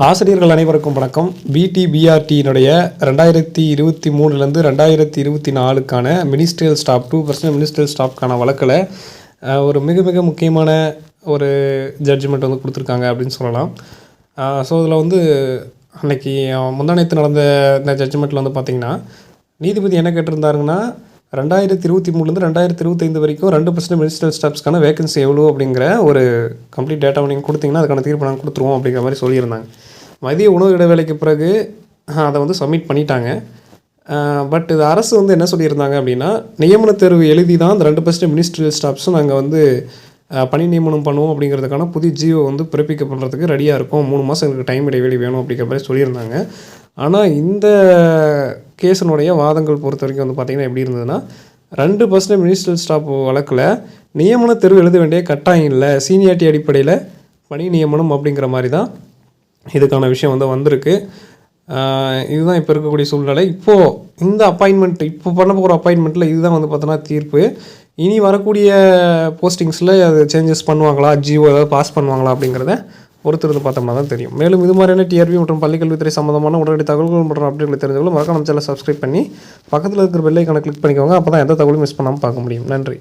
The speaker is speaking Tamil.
ஆசிரியர்கள் அனைவருக்கும் வணக்கம். பிடிபிஆர்டியினுடைய 2023லேருந்து 2024க்கான மினிஸ்ட்ரியல் ஸ்டாஃப் 2% மினிஸ்ட்ரியல் ஸ்டாஃப்க்கான வழக்கில் ஒரு மிக மிக முக்கியமான ஒரு ஜட்ஜ்மெண்ட் வந்து கொடுத்துருக்காங்க அப்படின்னு சொல்லலாம். ஸோ இதில் வந்து அன்றைக்கி முந்தானேத்து நடந்த இந்த ஜட்ஜ்மெண்ட்டில் வந்து பார்த்திங்கன்னா நீதிபதி என்ன கேட்டிருந்தாருங்கன்னா 2023லேருந்து 2025 வரைக்கும் 2% மினிஸ்ட்ரியல் ஸ்டாஃப்ஸ்க்கான வேகன்சி எவ்வளோ அப்படிங்கிற ஒரு கம்ப்ளீட் டேட்டாவை நீங்கள் கொடுத்தீங்கன்னா அதுக்கான தீர்ப்பு நாங்கள் கொடுத்துருவோம் அப்படிங்கிற மாதிரி சொல்லியிருந்தாங்க. மதிய உணவு இடைவேளைக்கு பிறகு அதை வந்து சப்மிட் பண்ணிட்டாங்க. பட் இது அரசு வந்து என்ன சொல்லியிருந்தாங்க அப்படின்னா, நியமன தேர்வு எழுதி தான் அந்த 2% மினிஸ்ட்ரியல் ஸ்டாஃப்ஸும் நாங்கள் வந்து பணி நியமனம் பண்ணுவோம் அப்படிங்கிறதுக்கான புதிய ஜியோ வந்து பிறப்பிக்க பண்ணுறதுக்கு ரெடியாக இருக்கும். 3 மாதம் எங்களுக்கு டைம் இடைவெளி வேணும் அப்படிங்கிற மாதிரி சொல்லியிருந்தாங்க. ஆனால் இந்த கேஸினுடைய வாதங்கள் பொறுத்த வரைக்கும் வந்து பார்த்திங்கன்னா எப்படி இருந்ததுன்னா, 2% மினிஸ்ட்ரியல் ஸ்டாஃப் வழக்கில் நியமன தேர்வு எழுத வேண்டிய கட்டாயம் இல்லை, சீனியாரிட்டி அடிப்படையில் பணி நியமனம் அப்படிங்கிற மாதிரி தான் இதுக்கான விஷயம் வந்து வந்திருக்கு. இதுதான் இப்போ இருக்கக்கூடிய சூழ்நிலை. இப்போது இந்த அப்பாயின்மெண்ட் இப்போ பண்ண போகிற அப்பாயின்மெண்ட்டில் இதுதான் வந்து பார்த்தோன்னா தீர்ப்பு. இனி வரக்கூடிய போஸ்டிங்ஸில் அது சேஞ்சஸ் பண்ணுவாங்களா, ஜியோ ஏதாவது பாஸ் பண்ணுவாங்களா அப்படிங்கிறத பொறுத்திருந்து பார்த்தோம்னா தான் தெரியும். மேலும் இது மாதிரியான டிஆர்பி மற்றும் பள்ளிக்கல்வித்துறை சம்மந்தமான உடனடி தகவல்கள் மற்றும் அப்டேட்களை தெரிஞ்சுக்கொள்ள மறக்காம சேனலை சப்ஸ்கிரைப் பண்ணி பக்கத்தில் இருக்கிற பெல் ஐக்கானை கிளிக் பண்ணிக்கோங்க. அப்போ தான் எந்த தகவலும் மிஸ் பண்ணாமல் பார்க்க முடியும். நன்றி.